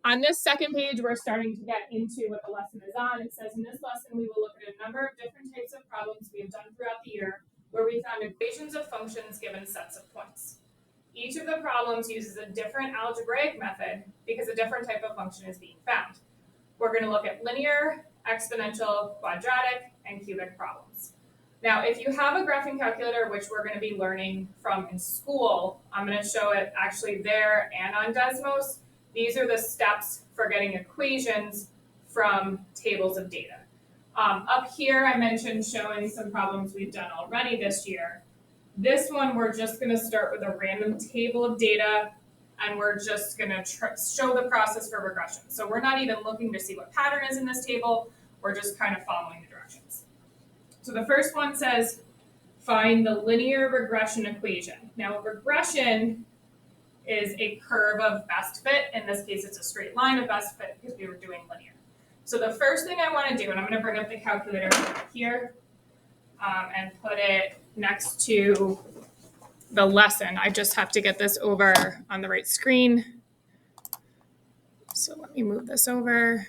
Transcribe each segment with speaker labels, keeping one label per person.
Speaker 1: On this second page, we're starting to get into what the lesson is on. It says, in this lesson, we will look at a number of different types of problems we have done throughout the year where we found equations of functions given sets of points. Each of the problems uses a different algebraic method because a different type of function is being found. We're going to look at linear, exponential, quadratic, and cubic problems. Now, if you have a graphing calculator, which we're going to be learning from in school, I'm going to show it actually there and on Desmos. These are the steps for getting equations from tables of data. Up here, I mentioned showing some problems we've done already this year. This one, we're just going to start with a random table of data, and we're just going to show the process for regression. So we're not even looking to see what pattern is in this table. We're just kind of following the directions. So the first one says, find the linear regression equation. Now, regression is a curve of best fit. In this case, it's a straight line of best fit because we were doing linear. So the first thing I want to do, and I'm going to bring up the calculator here and put it next to the lesson. I just have to get this over on the right screen. So let me move this over.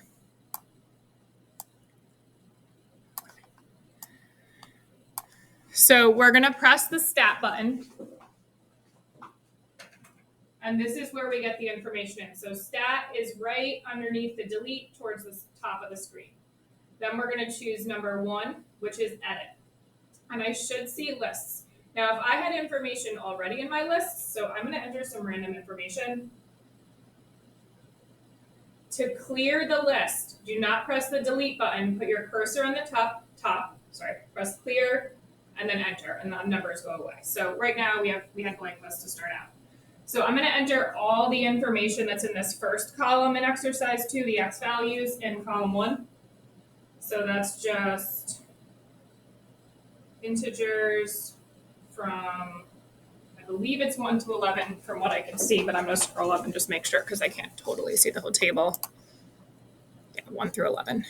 Speaker 1: So we're going to press the stat button. And this is where we get the information in. So stat is right underneath the delete towards the top of the screen. Then we're going to choose number 1, which is edit. And I should see lists. Now, if I had information already in my list, so I'm going to enter some random information. To clear the list, do not press the delete button. Put your cursor on the top, press clear, and then enter, and the numbers go away. So right now we had blank list to start out. So I'm going to enter all the information that's in this first column in exercise 2, the x values, in column 1. So that's just integers from, I believe it's 1 to 11 from what I can see, but I'm going to scroll up and just make sure because I can't totally see the whole table. Yeah, 1 through 11.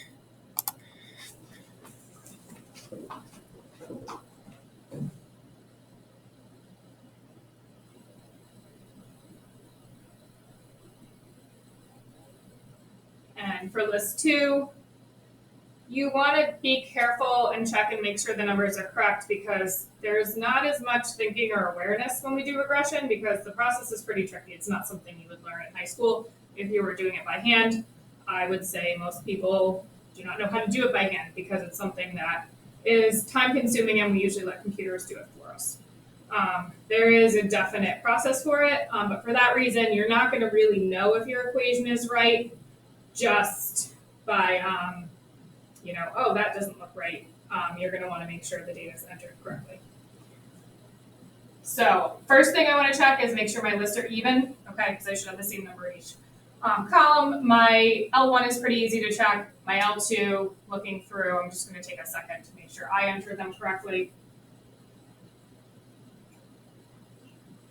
Speaker 1: And for list 2, you want to be careful and check and make sure the numbers are correct because there's not as much thinking or awareness when we do regression because the process is pretty tricky. It's not something you would learn in high school. If you were doing it by hand, I would say most people do not know how to do it by hand because it's something that is time consuming and we usually let computers do it for us. There is a definite process for it, but for that reason, you're not going to really know if your equation is right just by, oh, that doesn't look right. You're going to want to make sure the data is entered correctly. So first thing I want to check is make sure my lists are even, okay, because I should have the same number in each column. My L1 is pretty easy to check. My L2, looking through, I'm just going to take a second to make sure I entered them correctly.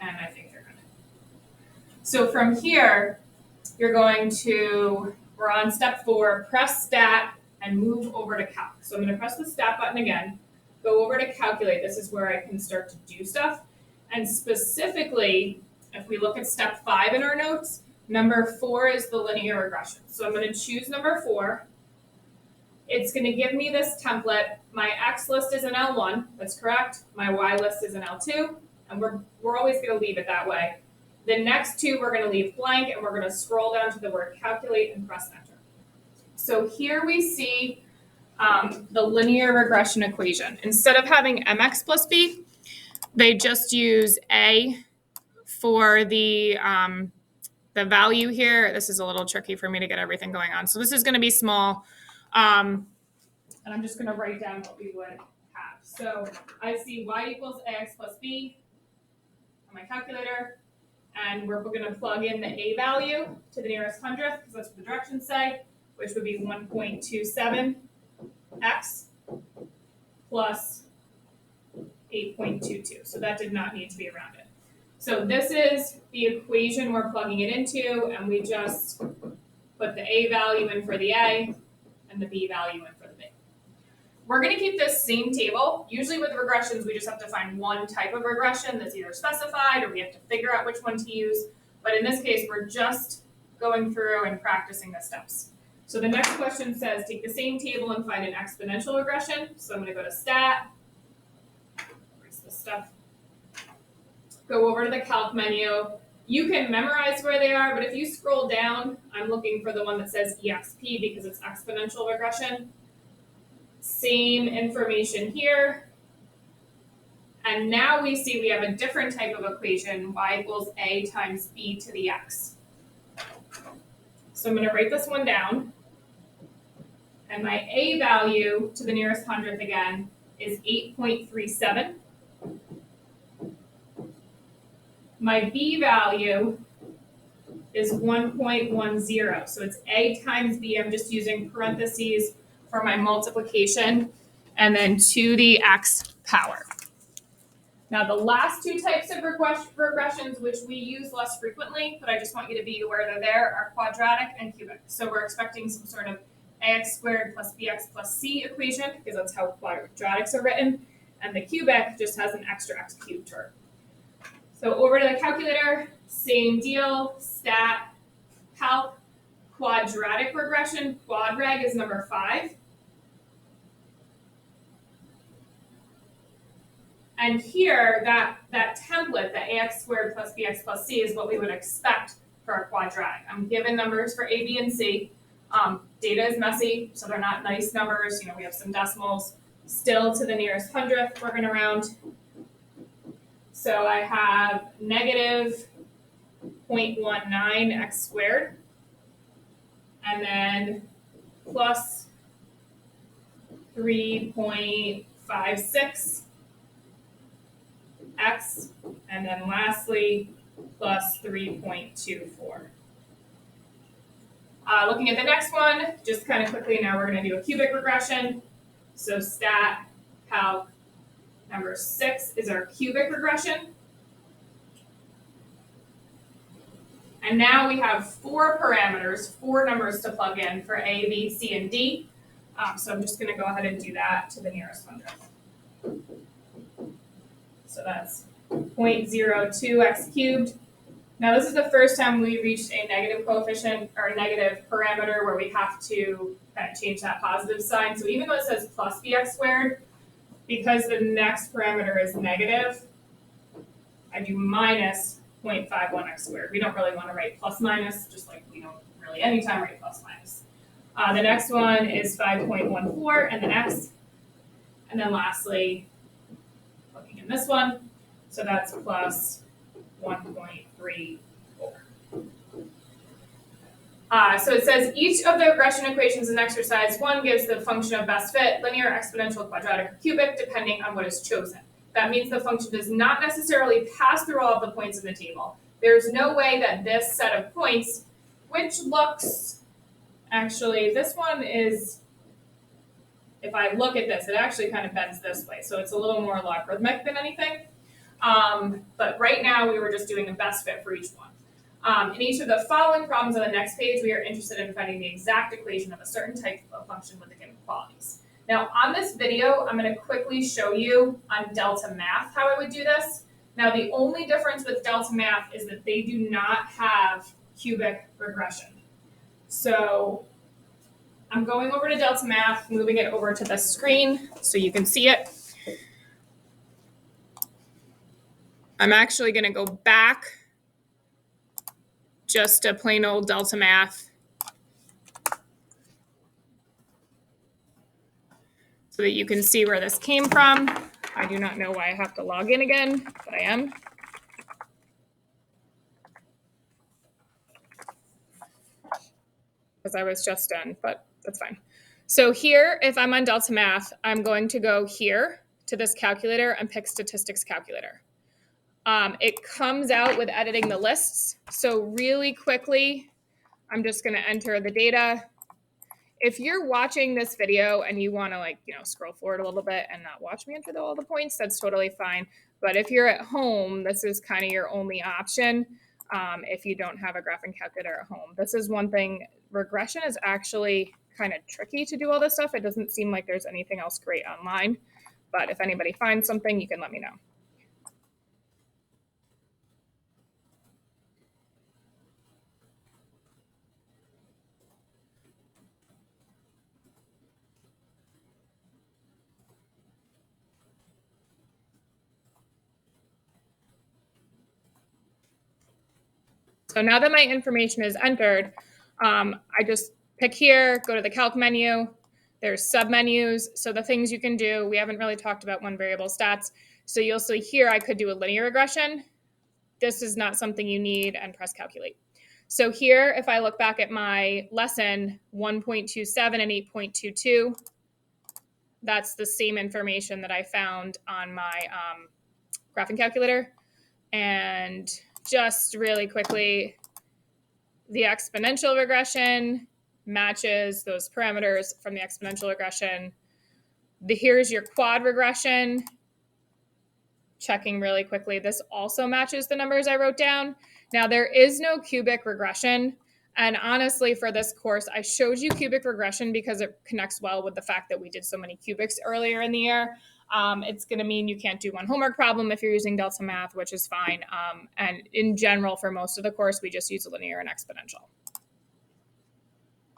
Speaker 1: And I think they're good. So from here, we're on step 4, press stat and move over to calc. So I'm going to press the stat button again, go over to calculate. This is where I can start to do stuff. And specifically, if we look at step 5 in our notes, number 4 is the linear regression. So I'm going to choose number 4. It's going to give me this template. My X list is an L1, that's correct. My Y list is an L2, and we're always going to leave it that way. The next 2 we're going to leave blank, and we're going to scroll down to the word calculate and press enter. So here we see the linear regression equation. Instead of having mx plus b, they just use a for the value here. This is a little tricky for me to get everything going on. So this is going to be small. And I'm just going to write down what we would have. So I see y equals ax plus b on my calculator. And we're going to plug in the a value to the nearest hundredth, because that's what the directions say, which would be 1.27x plus 8.22. So that did not need to be rounded. So this is the equation we're plugging it into, and we just put the a value in for the a and the b value in for the b. We're going to keep this same table. Usually with regressions, we just have to find one type of regression that's either specified or we have to figure out which one to use. But in this case, we're just going through and practicing the steps. So the next question says, take the same table and find an exponential regression. So I'm going to go to Stat, erase this stuff, go over to the Calc menu. You can memorize where they are, but if you scroll down, I'm looking for the one that says EXP because it's exponential regression. Same information here. And now we see we have a different type of equation, y equals a times b to the x. So I'm going to write this one down. And my a value to the nearest hundredth again is 8.37. My b value is 1.10. So it's a times b. I'm just using parentheses for my multiplication. And then to the x power. Now, the last two types of regressions, which we use less frequently, but I just want you to be aware they're there, are quadratic and cubic. So we're expecting some sort of ax squared plus bx plus c equation, because that's how quadratics are written. And the cubic just has an extra x cubed term. So over to the calculator, same deal, stat, calc, quadratic regression. Quadrag is number 5. And here, that template, the ax squared plus bx plus c, is what we would expect for a quadratic. I'm given numbers for a, b, and c. Data is messy, so they're not nice numbers. You know, we have some decimals. Still to the nearest hundredth, we're going to round. So I have negative 0.19 x squared, and then plus 3.56 x, and then lastly, plus 3.24. Looking at the next one, just kind of quickly, now we're going to do a cubic regression. So stat, calc, number 6 is our cubic regression. And now we have 4 parameters, 4 numbers to plug in for A, B, C, and D. So I'm just going to go ahead and do that to the nearest hundredth. So that's 0.02 x cubed. Now this is the first time we reached a negative coefficient or a negative parameter where we have to kind of change that positive sign. So even though it says plus bx squared, because the next parameter is negative, I do minus 0.51 x squared. We don't really want to write plus minus, just like we don't really anytime write plus minus. The next one is 5.14 and then x. And then lastly, looking in this one, so that's plus 1.34. So it says each of the regression equations in exercise 1 gives the function of best fit, linear, exponential, quadratic, or cubic, depending on what is chosen. That means the function does not necessarily pass through all of the points of the table. There's no way that this set of points, which looks, actually, this one is, if I look at this, it actually kind of bends this way. So it's a little more logarithmic than anything. But right now, we were just doing the best fit for each one. In each of the following problems on the next page, we are interested in finding the exact equation of a certain type of function with the given qualities. Now, on this video, I'm going to quickly show you on Delta Math how I would do this. Now, the only difference with Delta Math is that they do not have cubic regression. So I'm going over to Delta Math, moving it over to the screen so you can see it. I'm actually going to go back just to plain old Delta Math so that you can see where this came from. I do not know why I have to log in again, but I am. Because I was just done, but that's fine. So here, if I'm on Delta Math, I'm going to go here to this calculator and pick Statistics Calculator. It comes out with editing the lists. So really quickly, I'm just going to enter the data. If you're watching this video and you want to scroll forward a little bit and not watch me enter all the points, that's totally fine. But if you're at home, this is kind of your only option if you don't have a graphing calculator at home. This is one thing. Regression is actually kind of tricky to do all this stuff. It doesn't seem like there's anything else great online. But if anybody finds something, you can let me know. So now that my information is entered, I just pick here, go to the calc menu. There's submenus. So the things you can do, we haven't really talked about one variable stats. So you'll see here I could do a linear regression. This is not something you need, and press calculate. So here, if I look back at my lesson 1.27 and 8.22, that's the same information that I found on my graphing calculator. And just really quickly, the exponential regression matches those parameters from the exponential regression. Here's your quad regression. Checking really quickly, this also matches the numbers I wrote down. Now, there is no cubic regression. And honestly, for this course, I showed you cubic regression because it connects well with the fact that we did so many cubics earlier in the year. It's going to mean you can't do one homework problem if you're using Delta Math, which is fine. And in general, for most of the course, we just use a linear and exponential.